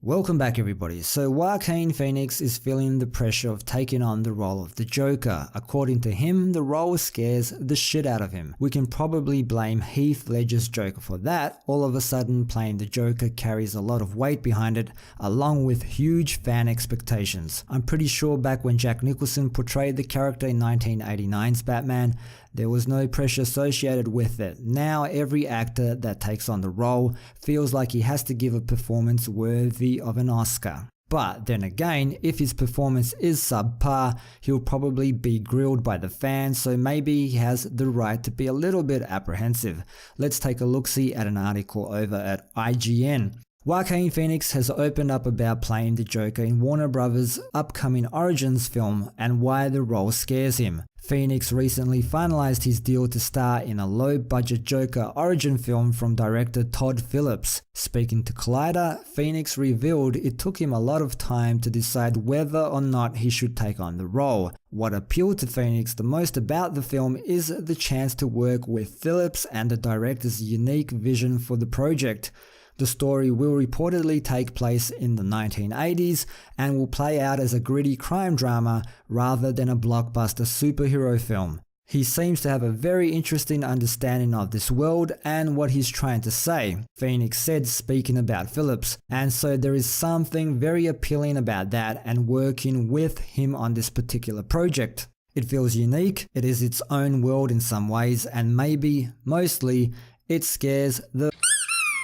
Welcome back everybody. So Joaquin Phoenix is feeling the pressure of taking on the role of the Joker. According to him, the role scares the shit out of him. We can probably blame Heath Ledger's Joker for that. All of a sudden, playing the Joker carries a lot of weight behind it, along with huge fan expectations. I'm pretty sure back when Jack Nicholson portrayed the character in 1989's Batman, there was no pressure associated with it. Now every actor that takes on the role feels like he has to give a performance worthy of an Oscar. But then again, if his performance is subpar, he'll probably be grilled by the fans, so maybe he has the right to be a little bit apprehensive. Let's take a look-see at an article over at IGN. Joaquin Phoenix has opened up about playing the Joker in Warner Bros.' upcoming Origins film and why the role scares him. Phoenix recently finalized his deal to star in a low-budget Joker origin film from director Todd Phillips. Speaking to Collider, Phoenix revealed it took him a lot of time to decide whether or not he should take on the role. What appealed to Phoenix the most about the film is the chance to work with Phillips and the director's unique vision for the project. The story will reportedly take place in the 1980s and will play out as a gritty crime drama rather than a blockbuster superhero film. He seems to have a very interesting understanding of this world and what he's trying to say, Phoenix said speaking about Phillips, and so there is something very appealing about that and working with him on this particular project. It feels unique, it is its own world in some ways, and maybe, mostly, it scares the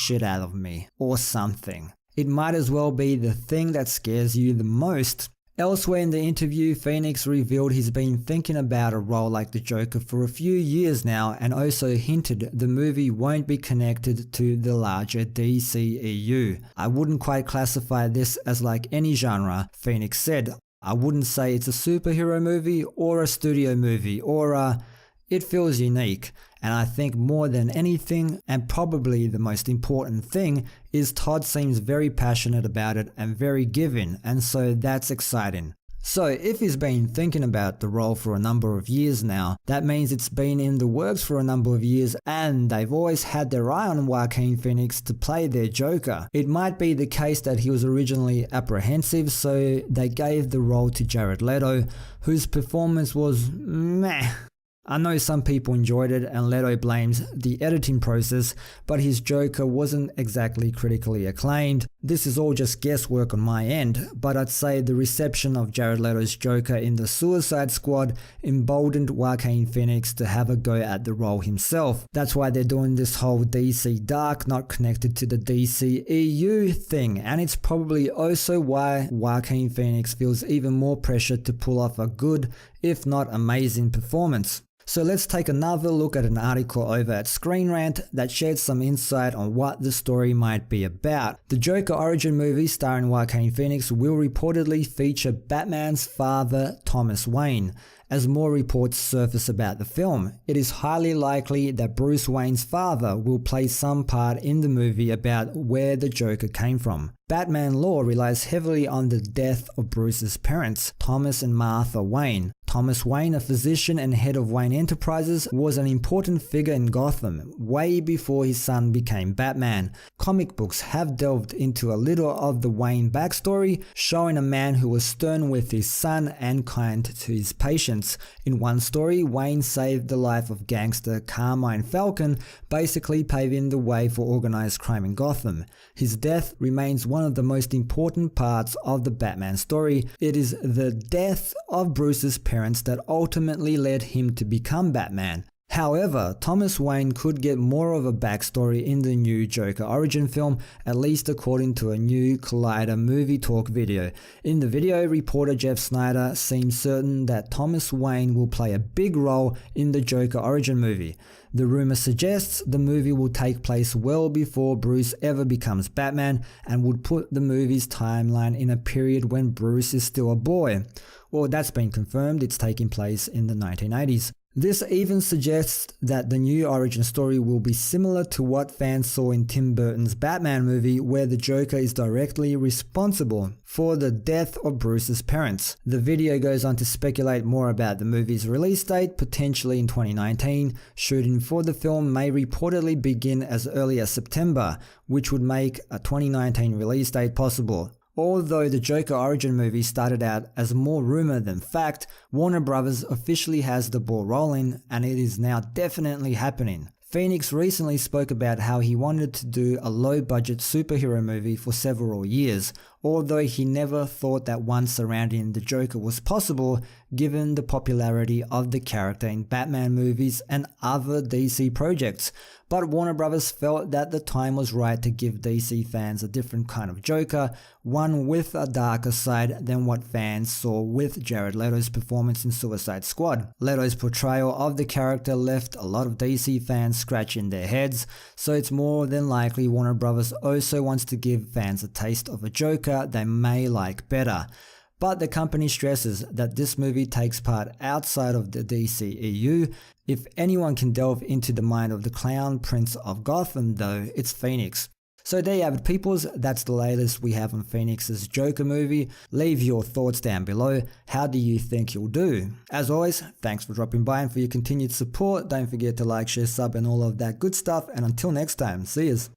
shit out of me, or something. It might as well be the thing that scares you the most. Elsewhere in the interview, Phoenix revealed he's been thinking about a role like the Joker for a few years now and also hinted the movie won't be connected to the larger DCEU. I wouldn't quite classify this as like any genre, Phoenix said. I wouldn't say it's a superhero movie or a studio movie or it feels unique, and I think more than anything, and probably the most important thing, is Todd seems very passionate about it and very giving, and so that's exciting. So if he's been thinking about the role for a number of years now, that means it's been in the works for a number of years and they've always had their eye on Joaquin Phoenix to play their Joker. It might be the case that he was originally apprehensive, so they gave the role to Jared Leto, whose performance was meh. I know some people enjoyed it and Leto blames the editing process, but his Joker wasn't exactly critically acclaimed. This is all just guesswork on my end, but I'd say the reception of Jared Leto's Joker in the Suicide Squad emboldened Joaquin Phoenix to have a go at the role himself. That's why they're doing this whole DC Dark not connected to the DCEU thing, and it's probably also why Joaquin Phoenix feels even more pressure to pull off a good, if not amazing performance. So let's take another look at an article over at Screen Rant that shared some insight on what the story might be about. The Joker origin movie starring Joaquin Phoenix will reportedly feature Batman's father, Thomas Wayne. As more reports surface about the film, it is highly likely that Bruce Wayne's father will play some part in the movie about where the Joker came from. Batman lore relies heavily on the death of Bruce's parents, Thomas and Martha Wayne. Thomas Wayne, a physician and head of Wayne Enterprises, was an important figure in Gotham way before his son became Batman. Comic books have delved into a little of the Wayne backstory, showing a man who was stern with his son and kind to his patients. In one story, Wayne saved the life of gangster Carmine Falcon, basically paving the way for organized crime in Gotham. His death remains one of the most important parts of the Batman story. It is the death of Bruce's parents that ultimately led him to become Batman. However, Thomas Wayne could get more of a backstory in the new Joker origin film, at least according to a new Collider Movie Talk video. In the video, reporter Jeff Snyder seems certain that Thomas Wayne will play a big role in the Joker origin movie. The rumor suggests the movie will take place well before Bruce ever becomes Batman and would put the movie's timeline in a period when Bruce is still a boy. Well, that's been confirmed, it's taking place in the 1980s. This even suggests that the new origin story will be similar to what fans saw in Tim Burton's Batman movie, where the Joker is directly responsible for the death of Bruce's parents. The video goes on to speculate more about the movie's release date, potentially in 2019. Shooting for the film may reportedly begin as early as September, which would make a 2019 release date possible. Although the Joker origin movie started out as more rumor than fact, Warner Bros. Officially has the ball rolling, and it is now definitely happening. Phoenix recently spoke about how he wanted to do a low-budget superhero movie for several years, although he never thought that one surrounding the Joker was possible given the popularity of the character in Batman movies and other DC projects. But Warner Bros. Felt that the time was right to give DC fans a different kind of Joker, one with a darker side than what fans saw with Jared Leto's performance in Suicide Squad. Leto's portrayal of the character left a lot of DC fans scratching their heads, so it's more than likely Warner Bros. Also wants to give fans a taste of a Joker they may like better. But the company stresses that this movie takes part outside of the DCEU. If anyone can delve into the mind of the Clown Prince of Gotham though, it's Phoenix. So there you have it, peoples. That's the latest we have on Phoenix's Joker movie. Leave your thoughts down below. How do you think you'll do? As always, thanks for dropping by and for your continued support. Don't forget to like, share, sub and all of that good stuff. And until next time, see yous.